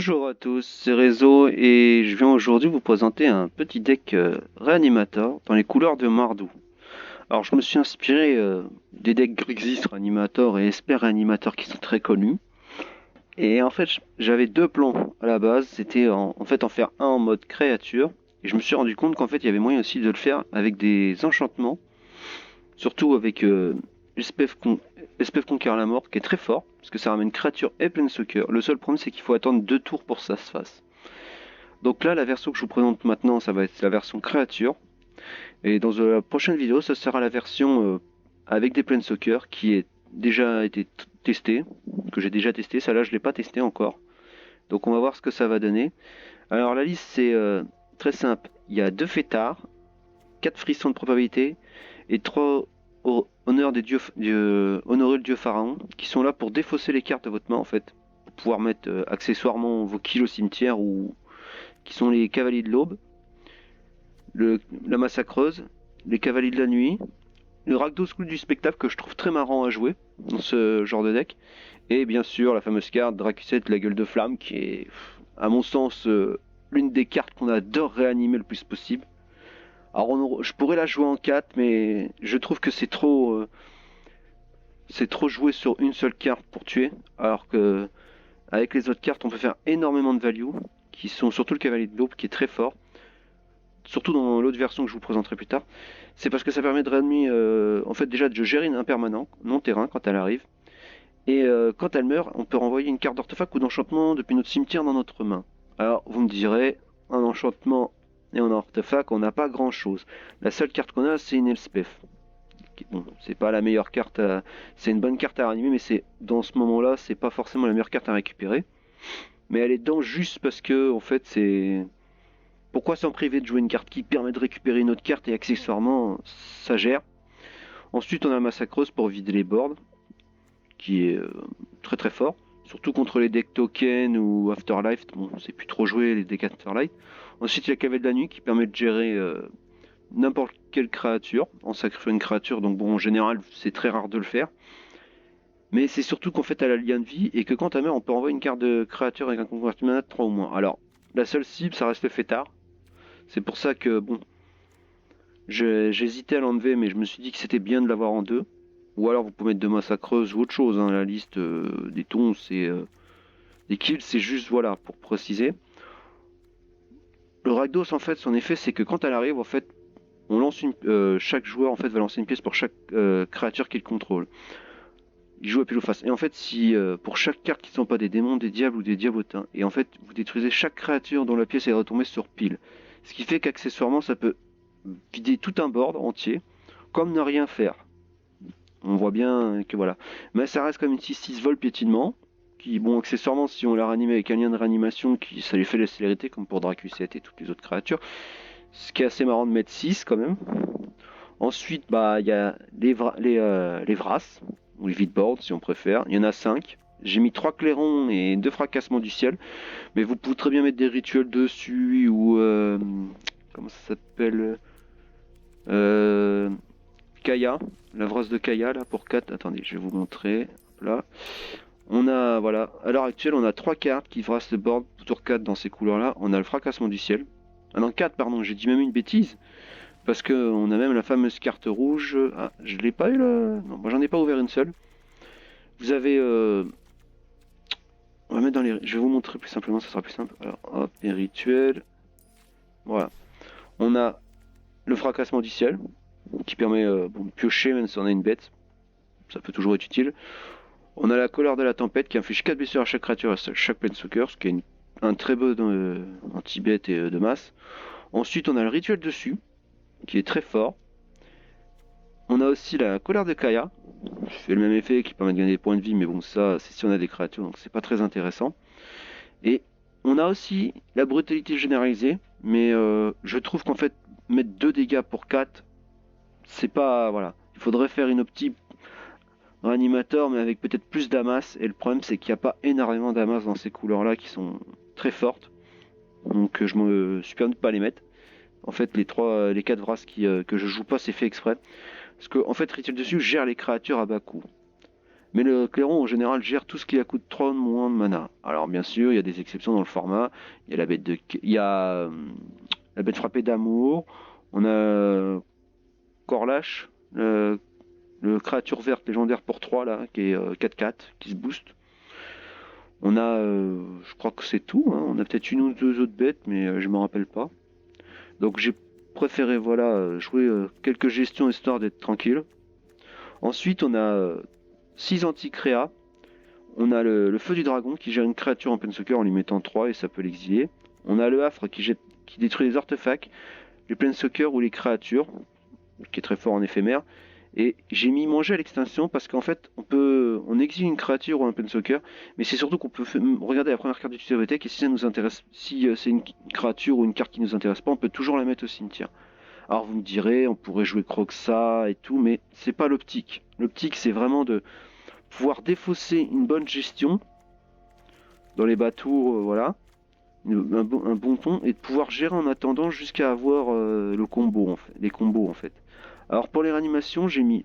Bonjour à tous, c'est Réseau et je viens aujourd'hui vous présenter un petit deck Réanimator dans les couleurs de Mardou. Alors je me suis inspiré des decks Grixis Réanimator et Esper Réanimator qui sont très connus. Et en fait j'avais deux plans à la base, c'était en faire un en mode créature. Et je me suis rendu compte qu'en fait il y avait moyen aussi de le faire avec des enchantements, surtout avec Espève Conquer la Mort qui est très fort, parce que ça ramène créature et Planeswalker. Le seul problème c'est qu'il faut attendre 2 tours pour que ça se fasse. Donc là, la version que je vous présente maintenant, ça va être la version créature. Et dans la prochaine vidéo, ce sera la version avec des Planeswalkers qui est déjà été testée, que j'ai déjà testé. Celle-là, je ne l'ai pas testé encore. Donc on va voir ce que ça va donner. Alors la liste, c'est très simple. Il y a 2 fêtards, 4 frissons de probabilité et 3 honneurs des dieux, honorer le dieu pharaon, qui sont là pour défausser les cartes de votre main en fait. Pour pouvoir mettre accessoirement vos kills au cimetière ou qui sont les cavaliers de l'aube, la massacreuse, les cavaliers de la nuit, le Rakdos School du spectacle que je trouve très marrant à jouer dans ce genre de deck, et bien sûr la fameuse carte Dracuset, la gueule de flamme, qui est à mon sens l'une des cartes qu'on adore réanimer le plus possible. Alors je pourrais la jouer en 4, mais je trouve que c'est trop joué sur une seule carte pour tuer, alors que avec les autres cartes on peut faire énormément de value, qui sont surtout le cavalier de l'aube qui est très fort, surtout dans l'autre version que je vous présenterai plus tard. C'est parce que ça permet de réanimer, en fait déjà de gérer une impermanent, non terrain quand elle arrive. Et quand elle meurt, on peut renvoyer une carte d'artefact ou d'enchantement depuis notre cimetière dans notre main. Alors vous me direz, un enchantement et un artefact, on n'a pas grand chose. La seule carte qu'on a, c'est une Elspeth. Bon, c'est pas la meilleure carte, c'est une bonne carte à réanimer, mais c'est dans ce moment-là, c'est pas forcément la meilleure carte à récupérer. Mais elle est dedans juste parce que, en fait, c'est pourquoi s'en priver de jouer une carte qui permet de récupérer une autre carte et accessoirement ça gère. Ensuite on a Massacreuse pour vider les boards, qui est très très fort, surtout contre les decks token ou Afterlife, bon c'est plus trop joué les decks Afterlife. Ensuite il y a Cavalier de la Nuit qui permet de gérer n'importe quelle créature en sacrifiant une créature, donc bon en général c'est très rare de le faire. Mais c'est surtout qu'en fait elle a le lien de vie et que quand elle meurt on peut envoyer une carte de créature avec un converti mana de 3 ou moins. Alors la seule cible ça reste le fêtard. C'est pour ça que bon, j'hésitais à l'enlever, mais je me suis dit que c'était bien de l'avoir en 2. Ou alors vous pouvez mettre de massacreuse ou autre chose. Hein. La liste des tons, c'est des kills, c'est juste voilà pour préciser. Le Rakdos en fait, son effet, c'est que quand elle arrive, en fait, on lance chaque joueur en fait va lancer une pièce pour chaque créature qu'il contrôle. Il joue à pile ou face. Et en fait, si pour chaque carte qui ne sont pas des démons, des diables ou des diabotins, et en fait vous détruisez chaque créature dont la pièce est retombée sur pile. Ce qui fait qu'accessoirement ça peut vider tout un board entier, comme ne rien faire. On voit bien que voilà. Mais ça reste comme une 6-6 vol piétinement, qui, bon, accessoirement, si on la ranime avec un lien de réanimation, ça lui fait la célérité, comme pour Dracuset et toutes les autres créatures. Ce qui est assez marrant de mettre 6 quand même. Ensuite, bah, il y a les Vras, ou les Vidboards si on préfère. Il y en a 5. J'ai mis 3 clairons et 2 fracassements du ciel. Mais vous pouvez très bien mettre des rituels dessus, ou... comment ça s'appelle Kaya, la vrasse de Kaya là pour 4. Attendez, je vais vous montrer. Là, on a voilà, à l'heure actuelle, on a 3 cartes qui vrassent le board tour 4 dans ces couleurs là. On a le fracassement du ciel. Ah non, 4 pardon, j'ai dit même une bêtise parce que on a même la fameuse carte rouge. Ah, je l'ai pas eu là. Non, moi j'en ai pas ouvert une seule. Vous avez on va mettre dans les je vais vous montrer plus simplement, ça sera plus simple. Alors, hop, les rituels. Voilà. On a le fracassement du ciel qui permet de piocher même si on a une bête. Ça peut toujours être utile. On a la colère de la tempête qui inflige 4 blessures à chaque créature à chaque Planeswalker, ce qui est un très bon anti-bête et de masse. Ensuite, on a le rituel dessus, qui est très fort. On a aussi la colère de Kaya, qui fait le même effet, qui permet de gagner des points de vie, mais bon, ça, c'est si on a des créatures, donc c'est pas très intéressant. Et on a aussi la brutalité généralisée, mais je trouve qu'en fait, mettre 2 dégâts pour 4, c'est pas. Voilà. Il faudrait faire une optique Réanimateur, mais avec peut-être plus d'amas. Et le problème, c'est qu'il n'y a pas énormément d'amas dans ces couleurs-là qui sont très fortes. Donc je me suis permis de pas les mettre. En fait, les 4 Vras que je joue pas, c'est fait exprès. Parce que en fait, Rituel dessus gère les créatures à bas coût. Mais le clairon en général gère tout ce qui a coûte 3 ou moins de mana. Alors bien sûr, il y a des exceptions dans le format. Il y a la bête la bête frappée d'amour. On a Corlash, le créature verte légendaire pour 3 là, qui est 4/4, qui se booste. On a, je crois que c'est tout, hein. On a peut-être une ou deux autres bêtes, mais je me rappelle pas. Donc j'ai préféré voilà, jouer quelques gestions histoire d'être tranquille. Ensuite on a 6 anti-créa. On a le feu du dragon qui gère une créature en Planeswalker en lui mettant 3 et ça peut l'exiler. On a le Affre qui détruit les artefacts, les Planeswalkers ou les créatures, qui est très fort en éphémère. Et j'ai mis manger à l'extinction parce qu'en fait on exile une créature ou un Planeswalker, mais c'est surtout qu'on peut regarder la première carte du bibliothèque et si ça nous intéresse, si c'est une créature ou une carte qui nous intéresse pas, on peut toujours la mettre au cimetière. Alors vous me direz, on pourrait jouer Croxa et tout, mais c'est pas l'optique. L'optique c'est vraiment de pouvoir défausser une bonne gestion dans les bateaux, voilà, un bon ton, et de pouvoir gérer en attendant jusqu'à avoir le combo, en fait, les combos en fait. Alors pour les réanimations, j'ai mis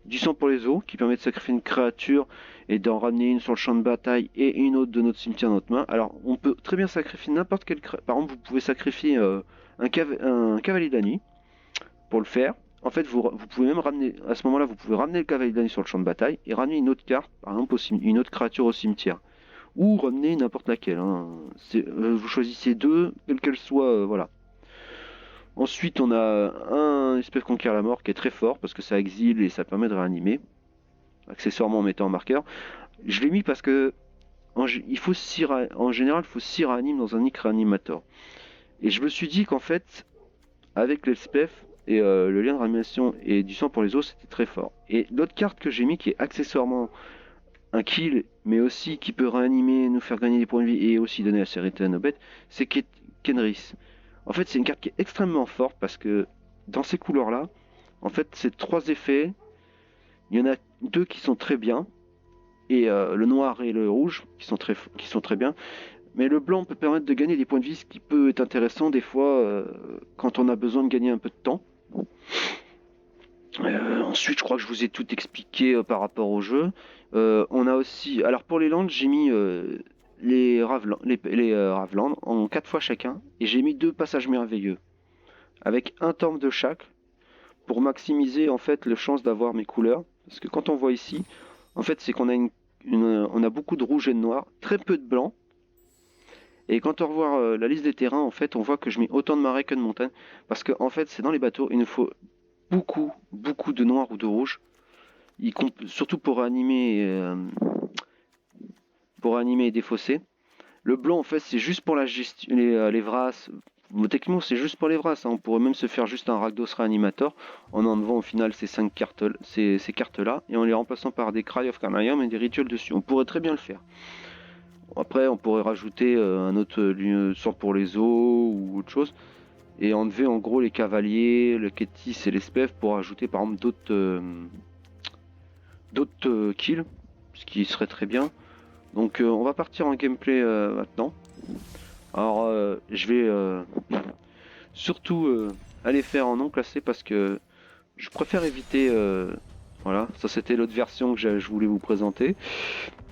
du sang pour les os, qui permet de sacrifier une créature et d'en ramener une sur le champ de bataille et une autre de notre cimetière dans notre main. Alors on peut très bien sacrifier n'importe quelle créature. Par exemple, vous pouvez sacrifier un cavalier de la nuit pour le faire. En fait, vous pouvez même ramener, à ce moment-là, vous pouvez ramener le cavalier de la nuit sur le champ de bataille et ramener une autre carte, par exemple une autre créature au cimetière. Ou ramener n'importe laquelle. Hein. Vous choisissez deux, quelle qu'elle soit, voilà. Ensuite, on a un espèce conquiert la mort qui est très fort parce que ça exile et ça permet de réanimer, accessoirement en mettant un marqueur. Je l'ai mis parce que en général, il faut 6 réanimes dans un Nick Reanimator. Et je me suis dit qu'en fait, avec l'Elspeth et le lien de réanimation et du sang pour les os, c'était très fort. Et l'autre carte que j'ai mis qui est accessoirement un kill, mais aussi qui peut réanimer, nous faire gagner des points de vie et aussi donner la sérénité à nos bêtes, c'est Kenris. En fait, c'est une carte qui est extrêmement forte parce que dans ces couleurs-là, en fait, c'est 3 effets. Il y en a 2 qui sont très bien, et le noir et le rouge qui sont très bien. Mais le blanc peut permettre de gagner des points de vie, ce qui peut être intéressant des fois quand on a besoin de gagner un peu de temps. Ensuite, je crois que je vous ai tout expliqué par rapport au jeu. On a aussi, alors pour les landes, j'ai mis les Ravelands en 4 fois chacun, et j'ai mis 2 passages merveilleux, avec un temple de chaque, pour maximiser en fait les chances d'avoir mes couleurs. Parce que quand on voit ici, en fait, c'est qu'on a on a beaucoup de rouge et de noir, très peu de blanc. Et quand on revoit la liste des terrains, en fait, on voit que je mets autant de marais que de montagnes. Parce que en fait, c'est dans les bateaux, il nous faut beaucoup de noir ou de rouge. Surtout pour animer et défausser. Le blanc, en fait, c'est juste pour la gestion, les Vras. Bon, techniquement, c'est juste pour les Vras. Hein. On pourrait même se faire juste un Rakdos Reanimator en enlevant au final ces cartes-là et en les remplaçant par des Cry of Carnium et des rituels dessus. On pourrait très bien le faire. Après, on pourrait rajouter un autre sort pour les os ou autre chose et enlever en gros les cavaliers, le Kétis et l'Espève pour ajouter par exemple d'autres kills, ce qui serait très bien. Donc on va partir en gameplay maintenant. Alors je vais surtout aller faire en non classé parce que je préfère éviter voilà, ça c'était l'autre version que je voulais vous présenter,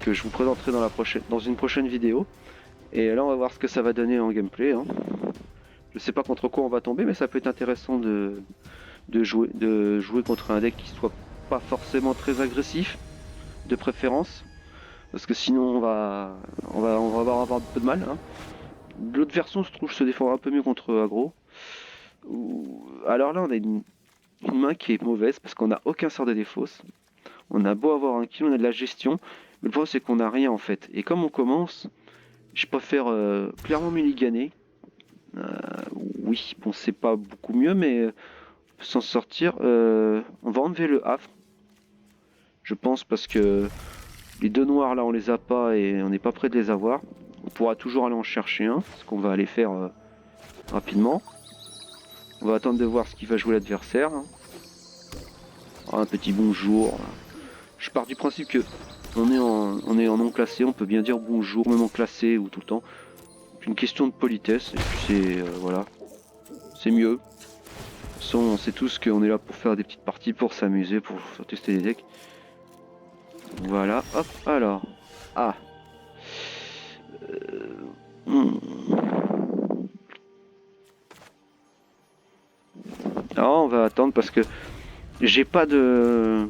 que je vous présenterai dans une prochaine vidéo. Et là on va voir ce que ça va donner en gameplay. Hein. Je sais pas contre quoi on va tomber, mais ça peut être intéressant de jouer contre un deck qui soit pas forcément très agressif, de préférence. Parce que sinon on va avoir un peu de mal. Hein. L'autre version je trouve se défend un peu mieux contre aggro. Alors là on a une main qui est mauvaise parce qu'on n'a aucun sort de défausse. On a beau avoir un kill, on a de la gestion, mais le problème c'est qu'on n'a rien en fait. Et comme on commence, je préfère clairement mulliganer. Oui, bon c'est pas beaucoup mieux, mais on peut s'en sortir. On va enlever le Havre, je pense, parce que les 2 noirs là on les a pas et on n'est pas prêt de les avoir. On pourra toujours aller en chercher un, ce qu'on va aller faire rapidement. On va attendre de voir ce qu'il va jouer l'adversaire. Un petit bonjour. Je pars du principe que on est en non classé, on peut bien dire bonjour, même en classé ou tout le temps. C'est une question de politesse, et puis c'est voilà. C'est mieux. De toute façon, on sait tous qu'on est là pour faire des petites parties, pour s'amuser, pour tester des decks. Voilà, hop, alors. Ah. Hmm. Alors on va attendre parce que j'ai pas de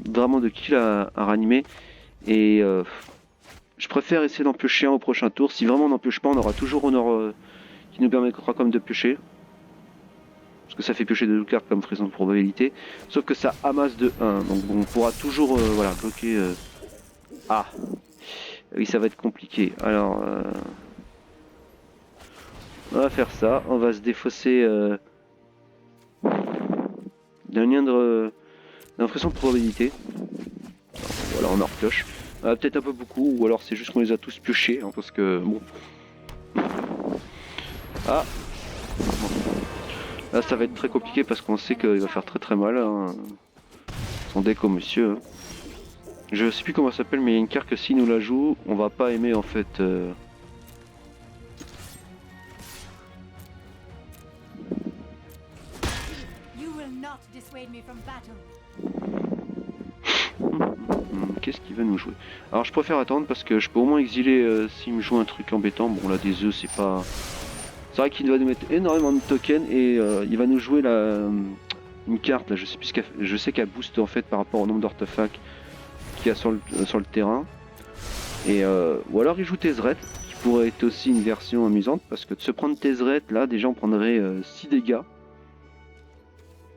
vraiment de kill à ranimer. Et je préfère essayer d'en piocher un au prochain tour. Si vraiment on n'en pioche pas, on aura toujours Honor qui nous permettra quand même de piocher. Parce que ça fait piocher de 2 cartes comme frisson de probabilité. Sauf que ça amasse de 1. Donc bon, on pourra toujours voilà, bloquer. Ah oui, ça va être compliqué. Alors, on va faire ça. On va se défausser d'un lien d'impression de probabilité. Voilà, on en repioche. Peut-être un peu beaucoup, ou alors c'est juste qu'on les a tous piochés. Hein, parce que bon. Ah bon. Là, ça va être très compliqué parce qu'on sait qu'il va faire très très mal. Hein. Son déco, monsieur. Hein. Je sais plus comment ça s'appelle, mais il y a une carte que si nous la joue, on va pas aimer en fait. Qu'est-ce qu'il va nous jouer? Alors je préfère attendre parce que je peux au moins exiler s'il me joue un truc embêtant. Bon là des œufs c'est pas. C'est vrai qu'il va nous mettre énormément de tokens et il va nous jouer une carte là, je sais plus je sais qu'elle booste en fait par rapport au nombre d'artefacts qu'il y a sur le terrain. Et ou alors il joue Tezzeret, qui pourrait être aussi une version amusante, parce que de se prendre Tezzeret, là déjà on prendrait 6 dégâts.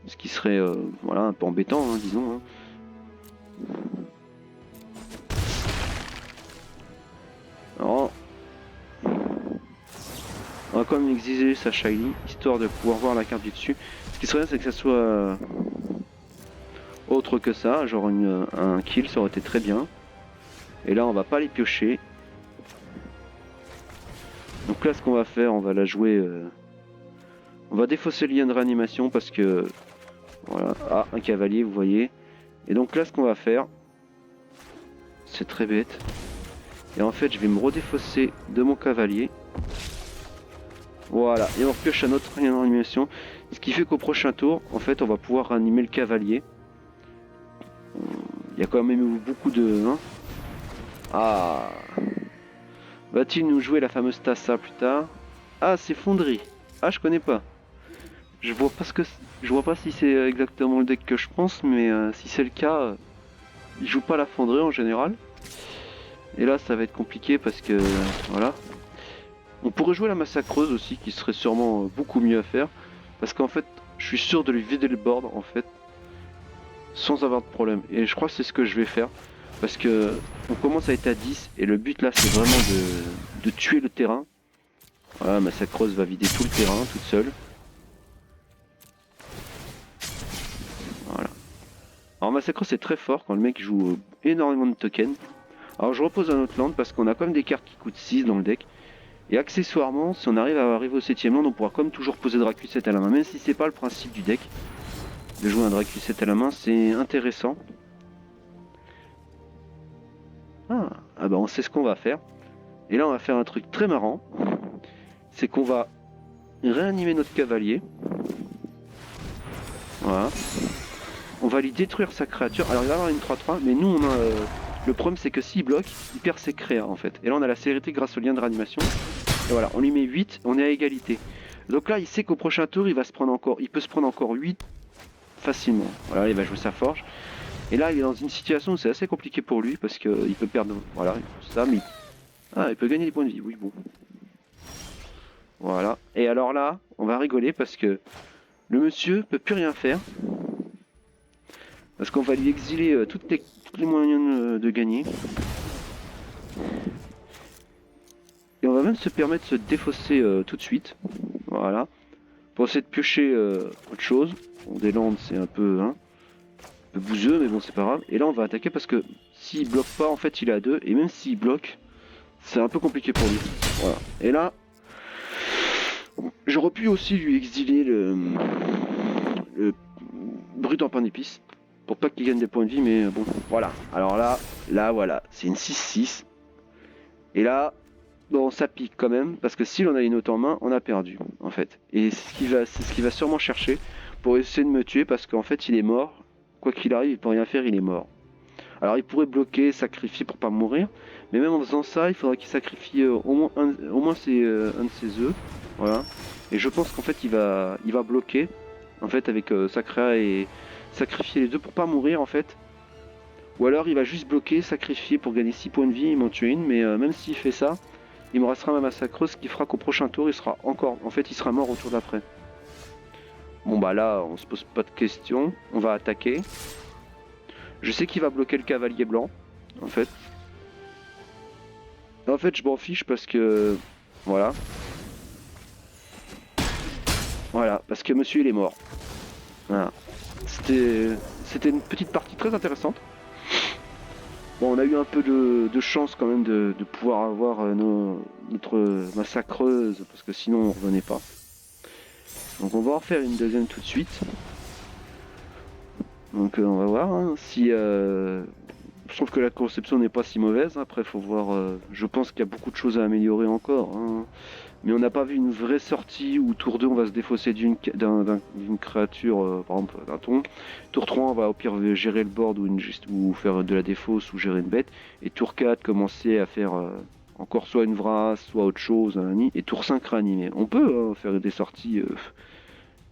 Ce qui serait voilà, un peu embêtant, hein, disons. Hein. Alors, on va quand même exiger sa Shiny, histoire de pouvoir voir la carte du dessus. Ce qui serait bien, c'est que ça soit autre que ça, genre un kill, ça aurait été très bien. Et là, on va pas les piocher. Donc là, ce qu'on va faire, on va la jouer. On va défausser le lien de réanimation parce que voilà, ah, un cavalier, vous voyez. Et donc là, ce qu'on va faire, c'est très bête. Et en fait, je vais me redéfausser de mon cavalier. Voilà, et on repioche à notre réanimation. Ce qui fait qu'au prochain tour, en fait, on va pouvoir réanimer le cavalier. Il y a quand même eu beaucoup de... Hein. Ah. Va-t-il nous jouer la fameuse Tassa plus tard? Ah, c'est Fonderie. Ah, je connais pas. Je vois pas je vois pas si c'est exactement le deck que je pense, mais si c'est le cas, il joue pas la Fonderie en général. Et là, ça va être compliqué parce que voilà. On pourrait jouer la massacreuse aussi, qui serait sûrement beaucoup mieux à faire. Parce qu'en fait, je suis sûr de lui vider le board, en fait, sans avoir de problème. Et je crois que c'est ce que je vais faire. Parce que on commence à être à 10, et le but là, c'est vraiment de tuer le terrain. Voilà, massacreuse va vider tout le terrain, toute seule. Voilà. Alors massacreuse, c'est très fort quand le mec joue énormément de tokens. Alors je repose un autre land parce qu'on a quand même des cartes qui coûtent 6 dans le deck. Et accessoirement, si on arrive à arriver au 7ème land, on pourra quand même toujours poser Dracu7 à la main, même si c'est pas le principe du deck. De jouer un Dracu7 à la main, c'est intéressant. Ah bah on sait ce qu'on va faire. Et là on va faire un truc très marrant. C'est qu'on va réanimer notre cavalier. Voilà. On va lui détruire sa créature. Alors il va avoir une 3-3, mais nous on a... le problème c'est que s'il bloque, il perd ses créas en fait. Et là on a la célérité grâce au lien de réanimation. Et voilà, on lui met 8, on est à égalité. Donc là il sait qu'au prochain tour il peut se prendre encore 8 facilement. Voilà, il va jouer sa forge. Et là il est dans une situation où c'est assez compliqué pour lui parce qu'il peut perdre... Voilà, ça, mais... Ah, il peut gagner des points de vie, oui bon. Voilà. Et alors là, on va rigoler parce que le monsieur peut plus rien faire. Parce qu'on va lui exiler tous les moyens de gagner. Et on va même se permettre de se défausser tout de suite. Voilà. Pour essayer de piocher autre chose. Bon, des landes, c'est un peu bouseux, mais bon, c'est pas grave. Et là, on va attaquer parce que s'il bloque pas, en fait, il est à 2. Et même s'il bloque, c'est un peu compliqué pour lui. Voilà. Et là, j'aurais pu aussi lui exiler le brut en pain d'épices. Pour pas qu'il gagne des points de vie, mais bon, voilà. Alors là, voilà, c'est une 6-6. Et là, bon, ça pique quand même, parce que si l'on a une autre en main, on a perdu, en fait. Et c'est ce qu'il va sûrement chercher pour essayer de me tuer, parce qu'en fait, il est mort. Quoi qu'il arrive, il peut rien faire, il est mort. Alors il pourrait bloquer, sacrifier pour pas mourir, mais même en faisant ça, il faudra qu'il sacrifie au moins un de ses œufs, voilà. Et je pense qu'en fait il va bloquer, en fait avec Sacrea et sacrifier les œufs pour pas mourir en fait. Ou alors il va juste bloquer, sacrifier pour gagner 6 points de vie et m'en tuer une, mais même s'il fait ça, il me restera ma massacreuse, ce qui fera qu'au prochain tour il sera encore, en fait il sera mort au tour d'après. Bon bah là on se pose pas de questions, on va attaquer. Je sais qu'il va bloquer le cavalier blanc, en fait. En fait, je m'en fiche parce que... Voilà. Voilà, parce que monsieur, il est mort. Voilà. C'était une petite partie très intéressante. Bon, on a eu un peu de chance quand même de pouvoir avoir notre massacreuse, parce que sinon on revenait pas. Donc on va en faire une deuxième tout de suite. Donc on va voir hein, si... Je trouve que la conception n'est pas si mauvaise. Après, faut voir. Je pense qu'il y a beaucoup de choses à améliorer encore. Hein. Mais on n'a pas vu une vraie sortie où tour 2 on va se défausser d'une créature, par exemple d'un ton. Tour 3 on va au pire gérer le board ou faire de la défausse ou gérer une bête. Et tour 4 commencer à faire encore soit une vrasse, soit autre chose. Et tour 5 réanimer. On peut hein, faire des sorties.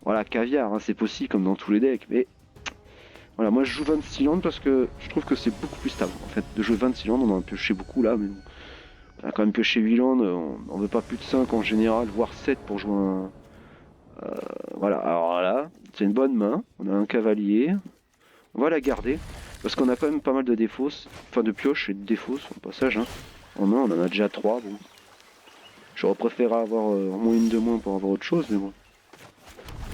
Voilà, caviar, hein, c'est possible comme dans tous les decks. Mais voilà, moi je joue 26 landes parce que je trouve que c'est beaucoup plus stable. En fait, de jouer 26 landes, on en a pioché beaucoup là, mais on a quand même pioché 8 landes, on veut pas plus de 5 en général, voire 7 pour jouer un. Voilà, alors là, c'est une bonne main, on a un cavalier, on va la garder, parce qu'on a quand même pas mal de défausses, enfin de pioches et de défausses au passage. Hein. En main, on en a déjà 3, bon. J'aurais préféré avoir au moins une de moins pour avoir autre chose, mais bon.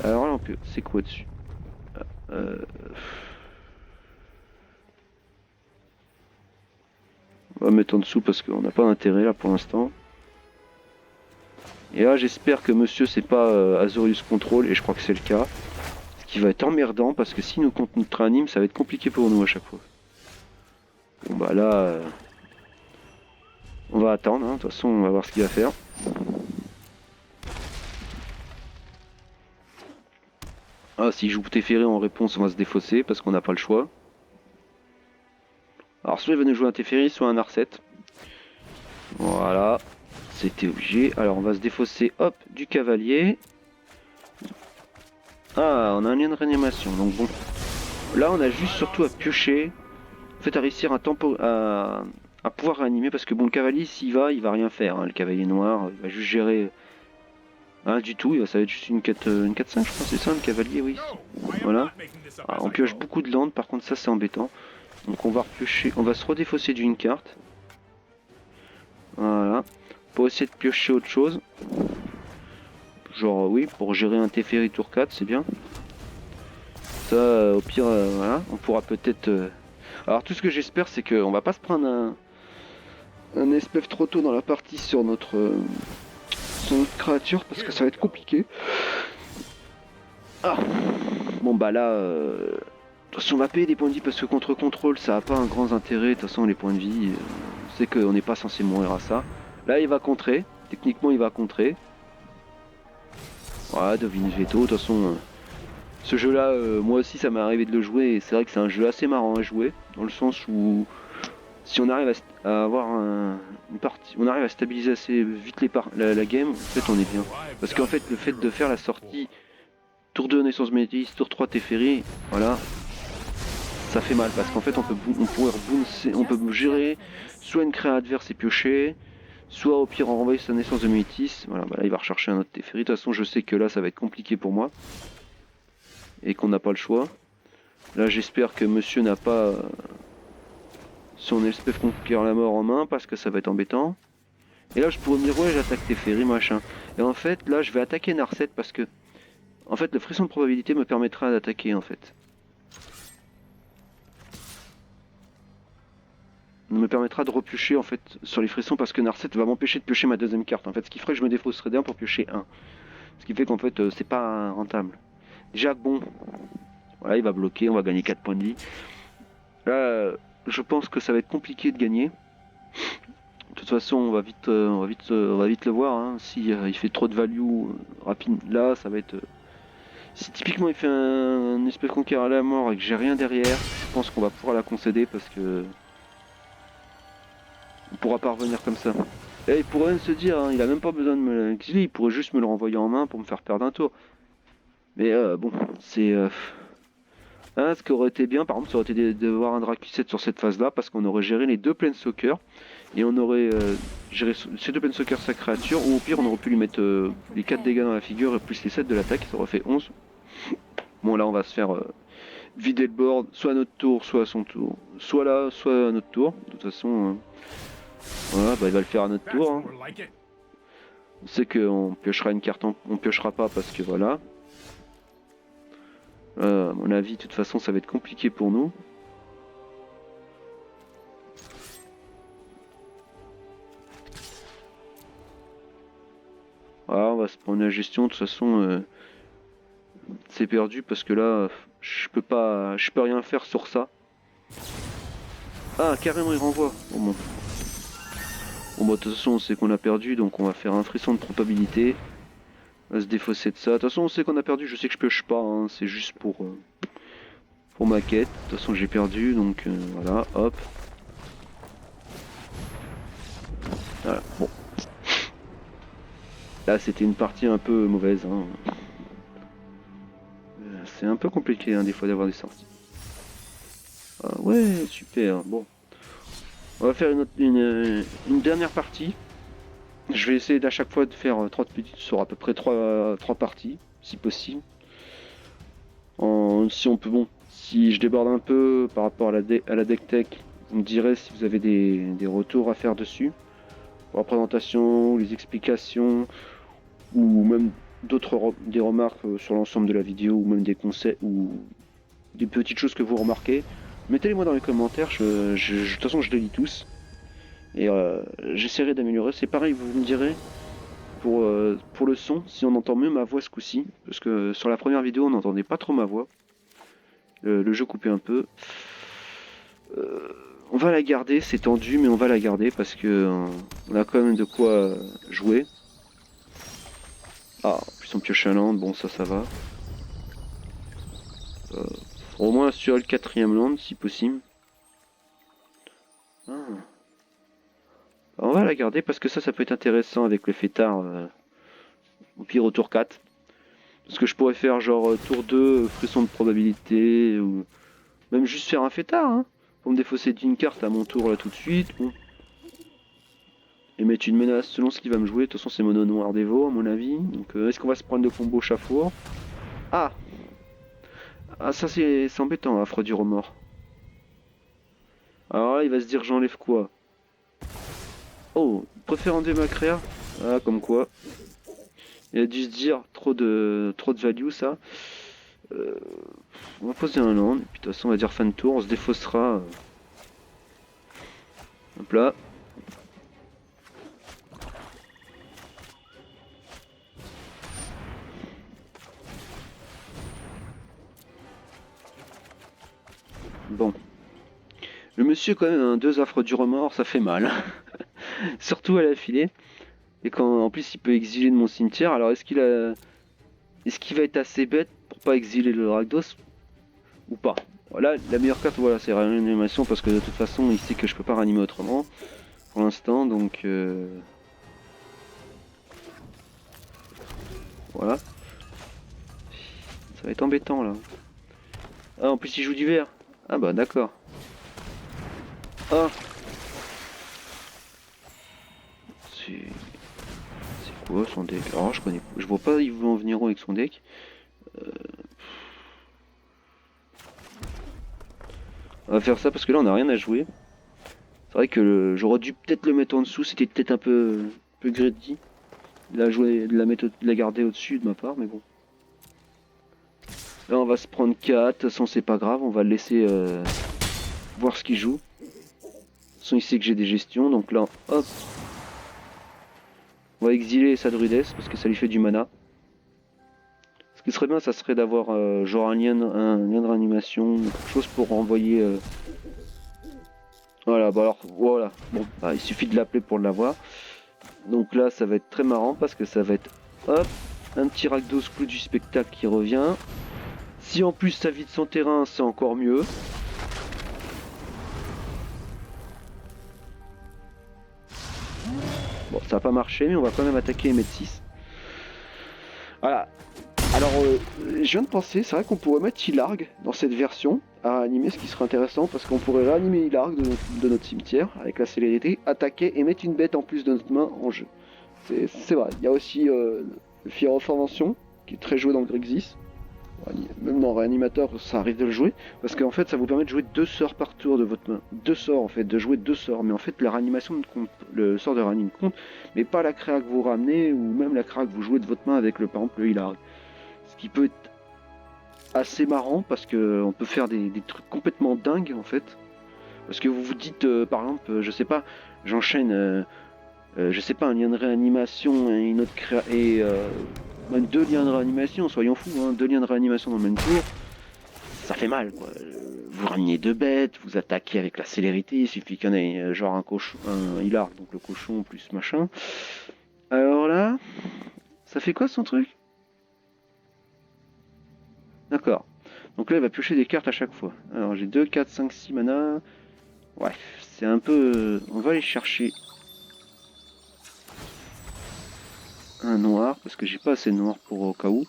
Alors là, on peut. C'est quoi dessus euh... On va mettre en dessous parce qu'on n'a pas d'intérêt là pour l'instant. Et là j'espère que monsieur c'est pas Azorius Control et je crois que c'est le cas. Ce qui va être emmerdant parce que si nous compte notre anime ça va être compliqué pour nous à chaque fois. Bon bah là on va attendre, hein. De toute façon on va voir ce qu'il va faire. Ah s'il joue Teferi en réponse on va se défausser parce qu'on n'a pas le choix. Alors soit il va nous jouer un Teferi soit un Narset. Voilà. C'était obligé. Alors on va se défausser hop du cavalier. Ah on a un lien de réanimation donc bon. Là on a juste surtout à piocher. En fait à réussir à pouvoir réanimer parce que bon le cavalier s'il va il va rien faire. Hein. Le cavalier noir il va juste gérer. Ah du tout, ça va être juste une 4-5 je crois, c'est ça le cavalier oui. Voilà. Ah, on pioche beaucoup de landes, par contre ça c'est embêtant. Donc on va repiocher, on va se redéfausser d'une carte. Voilà. Pour essayer de piocher autre chose. Genre oui, pour gérer un Teferi tour 4, c'est bien. Ça, au pire, voilà, on pourra peut-être... Alors tout ce que j'espère, c'est qu'on va pas se prendre un SPF trop tôt dans la partie sur notre créature, parce que ça va être compliqué. Ah. Bon bah là... De toute façon, on va payer des points de vie, parce que contre contrôle, ça a pas un grand intérêt. De toute façon, les points de vie, on sait qu'on n'est pas censé mourir à ça. Là, il va contrer. Techniquement, il va contrer. Voilà, devine veto. De toute façon... Ce jeu-là, moi aussi, ça m'est arrivé de le jouer et c'est vrai que c'est un jeu assez marrant à jouer, dans le sens où si on arrive à avoir une partie, on arrive à stabiliser assez vite la game, en fait, on est bien. Parce qu'en fait, le fait de faire la sortie tour 2 naissance métis, tour 3 Teferi, voilà, ça fait mal parce qu'en fait, on peut gérer soit une créa adverse et piocher, soit au pire on renvoie sa naissance de métis. Voilà, bah là, il va rechercher un autre Teferi. De toute façon, je sais que là, ça va être compliqué pour moi. Et qu'on n'a pas le choix. Là j'espère que monsieur n'a pas son SPF conquérir la mort en main parce que ça va être embêtant. Et là je pourrais me dire ouais j'attaque Teferi machin. Et en fait là je vais attaquer Narset parce que en fait le frisson de probabilité me permettra d'attaquer en fait. Me permettra de repiocher en fait sur les frissons parce que Narset va m'empêcher de piocher ma deuxième carte en fait. Ce qui ferait que je me défausserais d'un pour piocher un. Ce qui fait qu'en fait c'est pas rentable. Déjà bon. Voilà, il va bloquer, on va gagner 4 points de vie. Là, je pense que ça va être compliqué de gagner. De toute façon, on va vite le voir. Hein. Si il fait trop de value rapide, là, ça va être Si typiquement il fait un espèce de conquérant à la mort et que j'ai rien derrière, je pense qu'on va pouvoir la concéder parce que on pourra pas revenir comme ça. Et il pourrait même se dire, hein, il a même pas besoin de me l'exiler, il pourrait juste me le renvoyer en main pour me faire perdre un tour. Mais bon, c'est... hein, ce qui aurait été bien, par exemple, ça aurait été de voir un Dracu7 sur cette phase-là, parce qu'on aurait géré les deux Planeswalkers, et on aurait géré ces deux Planeswalkers sa créature, ou au pire on aurait pu lui mettre les 4 dégâts dans la figure, et plus les 7 de l'attaque, ça aurait fait 11. Bon là on va se faire vider le board, soit à notre tour, soit à son tour. Soit là, soit à notre tour. De toute façon, voilà, bah, il va le faire à notre tour. Hein. On sait qu'on piochera une carte, on piochera pas parce que voilà. À mon avis, de toute façon, ça va être compliqué pour nous. Voilà, on va se prendre la gestion. De toute façon, c'est perdu parce que là, je peux rien faire sur ça. Ah, carrément, il renvoie. Bon. Bon, bah, de toute façon, on sait qu'on a perdu, donc on va faire un frisson de probabilité. On va se défausser de ça. De toute façon, on sait qu'on a perdu. Je sais que je pioche pas, hein. C'est juste pour ma quête. De toute façon, j'ai perdu, donc voilà, hop. Voilà, bon. Là, c'était une partie un peu mauvaise. Hein. C'est un peu compliqué, hein, des fois, d'avoir des sorties. Ah, ouais, super. Bon. On va faire une dernière partie. Je vais essayer d'à chaque fois de faire 30 minutes sur à peu près 3 parties, si possible. Si on peut, bon, si je déborde un peu par rapport à la deck tech, vous me direz si vous avez des retours à faire dessus. Pour la présentation, les explications, ou même des remarques sur l'ensemble de la vidéo, ou même des conseils, ou des petites choses que vous remarquez. Mettez-les moi dans les commentaires, de toute façon je les lis tous. Et j'essaierai d'améliorer. C'est pareil, vous me direz pour le son, si on entend mieux ma voix ce coup-ci. Parce que sur la première vidéo, on n'entendait pas trop ma voix. Le jeu coupait un peu. On va la garder, c'est tendu, mais on va la garder parce que on a quand même de quoi jouer. Ah, en plus on pioche un land, bon ça va. Au moins assurer le 4ème land si possible. Ah. On va la garder parce que ça peut être intéressant avec le fêtard. Au pire au tour 4. Parce que je pourrais faire genre tour 2, frisson de probabilité, ou même juste faire un fêtard, hein, pour me défausser d'une carte à mon tour là tout de suite. Bon. Et mettre une menace selon ce qu'il va me jouer. De toute façon c'est mono noir dévot à mon avis. Donc est-ce qu'on va se prendre le combo chafour? Ah. Ah ça c'est embêtant, affreux du remords. Alors là il va se dire j'enlève quoi? Oh, préfère enlever ma créa? Ah comme quoi. Il a dû se dire trop de value ça. On va poser un land, puis de toute façon on va dire fin de tour, on se défaussera. Hop là. Bon. Le monsieur quand même a 2 affres du remords, ça fait mal. Surtout à la filée. Et quand en plus il peut exiler de mon cimetière, alors est-ce qu'il va être assez bête pour pas exiler le Rakdos ou pas? Voilà, la meilleure carte voilà c'est réanimation parce que de toute façon il sait que je peux pas ranimer autrement pour l'instant donc voilà. Ça va être embêtant là. Ah en plus il joue du vert. Ah bah d'accord. Ah c'est quoi son deck? Alors je vois pas il veut en venir où avec son deck. On va faire ça parce que là on a rien à jouer. C'est vrai que j'aurais dû peut-être le mettre en dessous, c'était peut-être un peu greedy. De la garder au-dessus de ma part, mais bon. Là on va se prendre 4, de toute façon c'est pas grave, on va le laisser voir ce qu'il joue. De toute façon il sait que j'ai des gestions, donc là, hop. On va exiler sa druidesse parce que ça lui fait du mana. Ce qui serait bien, ça serait d'avoir genre un lien de réanimation, quelque chose pour renvoyer... Voilà, bah alors, voilà. Bon, bah, il suffit de l'appeler pour l'avoir. Donc là, ça va être très marrant parce que ça va être... Hop. Un petit Rakdos clou du spectacle qui revient. Si en plus ça vide son terrain, c'est encore mieux. Bon, ça n'a pas marché, mais on va quand même attaquer et mettre 6. Voilà. Alors, je viens de penser, c'est vrai qu'on pourrait mettre Ilarg dans cette version à animer, ce qui serait intéressant, parce qu'on pourrait réanimer Ilarg de notre cimetière avec la célérité, attaquer et mettre une bête en plus de notre main en jeu. C'est vrai. Il y a aussi le Fear of Invention, qui est très joué dans le Grixis. Même dans Réanimateur, ça arrive de le jouer, parce qu'en fait, ça vous permet de jouer 2 sorts par tour de votre main. 2 sorts en fait, de jouer 2 sorts, mais en fait, la réanimation compte, le sort de réanime compte, mais pas la créa que vous ramenez, ou même la créa que vous jouez de votre main avec, par exemple, le Hilar. Ce qui peut être assez marrant, parce qu'on peut faire des trucs complètement dingues, en fait. Parce que vous vous dites, par exemple, je sais pas, j'enchaîne, je sais pas, un lien de réanimation et une autre créa, et même 2 liens de réanimation, soyons fous, hein, 2 liens de réanimation dans le même tour, ça fait mal, quoi. Vous ramenez 2 bêtes, vous attaquez avec la célérité, il suffit qu'il y en ait genre un cochon, un hilar, donc le cochon plus machin. Alors là, ça fait quoi son truc? D'accord. Donc là, il va piocher des cartes à chaque fois. Alors j'ai 2, 4, 5, 6 mana. Ouais, c'est un peu... On va aller chercher un noir, parce que j'ai pas assez de noir pour au cas où.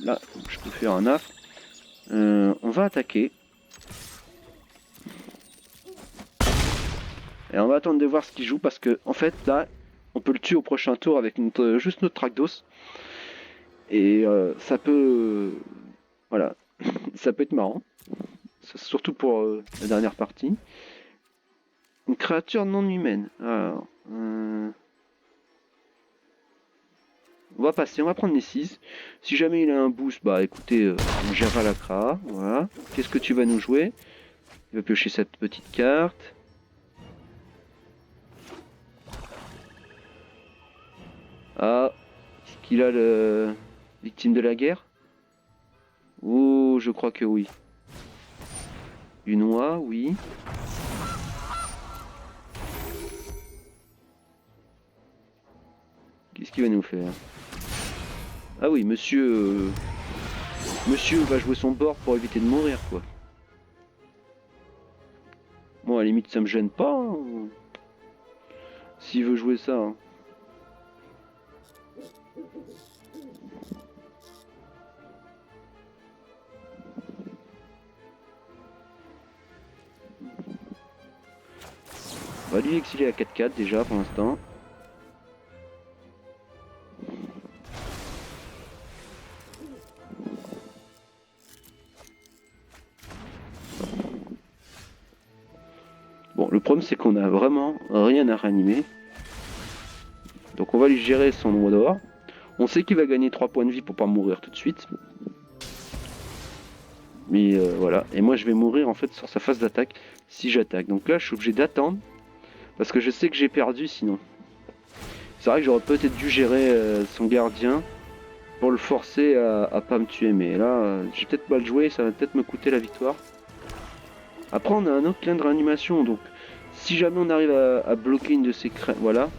Là, je peux faire un affre. On va attaquer. Et on va attendre de voir ce qu'il joue, parce que en fait là, on peut le tuer au prochain tour avec juste notre Rakdos. Et ça peut... voilà, ça peut être marrant. Surtout pour la dernière partie. Une créature non humaine. Alors... on va passer, on va prendre les 6. Si jamais il a un boost, bah écoutez, on gérera la Kra. Voilà. Qu'est-ce que tu vas nous jouer? Il va piocher cette petite carte. Ah, est-ce qu'il a le victime de la guerre? Oh, je crois que oui. Une oie, oui. Qu'est-ce qu'il va nous faire? Ah oui, monsieur... monsieur va jouer son bord pour éviter de mourir, quoi. Bon, à la limite, ça me gêne pas. Hein. S'il veut jouer ça. Hein. On va lui exiler à 4-4 déjà pour l'instant. Bon, le problème c'est qu'on a vraiment rien à réanimer. Donc on va lui gérer son noix d'or. On sait qu'il va gagner 3 points de vie pour pas mourir tout de suite. Mais voilà. Et moi je vais mourir en fait sur sa phase d'attaque si j'attaque. Donc là je suis obligé d'attendre. Parce que je sais que j'ai perdu sinon. C'est vrai que j'aurais peut-être dû gérer son gardien. Pour le forcer à pas me tuer. Mais là j'ai peut-être mal joué. Ça va peut-être me coûter la victoire. Après on a un autre lien de réanimation. Donc si jamais on arrive à bloquer une de ces crêpes. Voilà.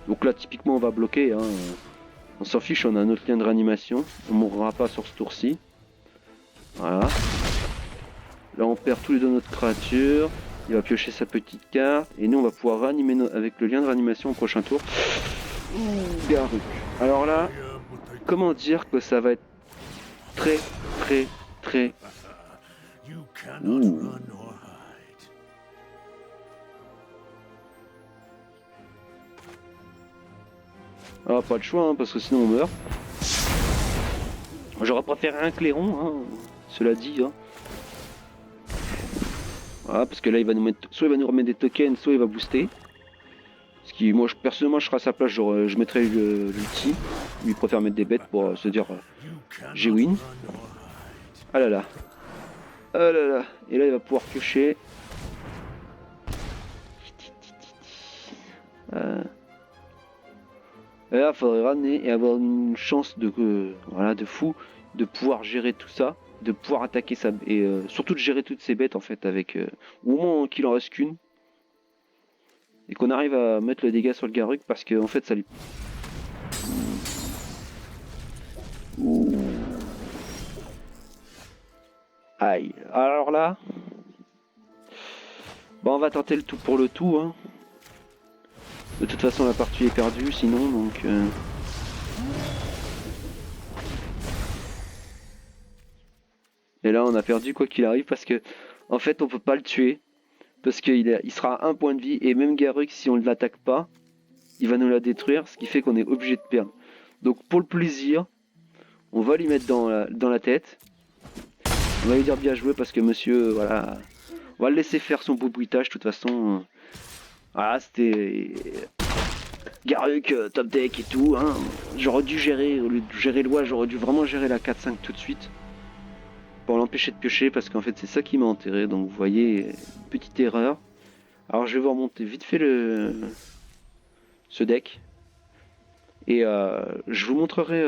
Donc là typiquement on va bloquer. Hein. On s'en fiche, on a un autre lien de réanimation. On mourra pas sur ce tour-ci. Voilà. Là on perd tous les deux notre créature. Il va piocher sa petite carte. Et nous on va pouvoir réanimer avec le lien de réanimation au prochain tour. Garuk. Alors là, comment dire que ça va être très très très... Ouh. Ah, pas de choix, hein, parce que sinon on meurt. J'aurais préféré un clairon, hein, cela dit. Hein. Voilà, parce que là, il va nous mettre, soit il va nous remettre des tokens, soit il va booster. Ce qui, moi, personnellement, je serai à sa place, je mettrai l'ulti. Lui, il préfère mettre des bêtes pour se dire j'ai win. Ah là là. Ah là là. Et là, il va pouvoir piocher. Et là, il faudrait ramener et avoir une chance voilà, de fou de pouvoir gérer tout ça, de pouvoir attaquer ça et surtout de gérer toutes ces bêtes en fait avec au moins qu'il en reste qu'une et qu'on arrive à mettre le dégât sur le Garruk parce que en fait ça lui Aïe. Alors là, bon, on va tenter le tout pour le tout. Hein. De toute façon, la partie est perdue sinon, donc... Et là, on a perdu quoi qu'il arrive parce que, en fait, on peut pas le tuer. Parce il sera à un point de vie. Et même Garruk, si on ne l'attaque pas, il va nous la détruire. Ce qui fait qu'on est obligé de perdre. Donc, pour le plaisir, on va lui mettre dans la tête. On va lui dire bien joué parce que monsieur, voilà. On va le laisser faire son beau bruitage. De toute façon, voilà, c'était Garruk, top deck et tout. Hein. J'aurais dû gérer, au lieu de gérer Loi, j'aurais dû vraiment gérer la 4-5 tout de suite. Pour l'empêcher de piocher parce qu'en fait c'est ça qui m'a enterré. Donc vous voyez, petite erreur. Alors je vais vous remonter vite fait ce deck. Et je vous montrerai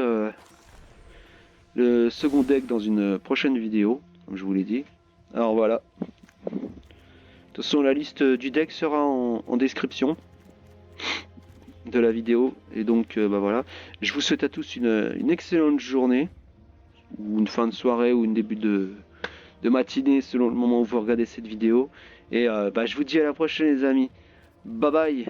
le second deck dans une prochaine vidéo, comme je vous l'ai dit. Alors voilà. De toute façon la liste du deck sera en description de la vidéo. Et donc bah voilà. Je vous souhaite à tous une excellente journée. Ou une fin de soirée ou une début de matinée selon le moment où vous regardez cette vidéo. Et bah, je vous dis à la prochaine les amis. Bye bye.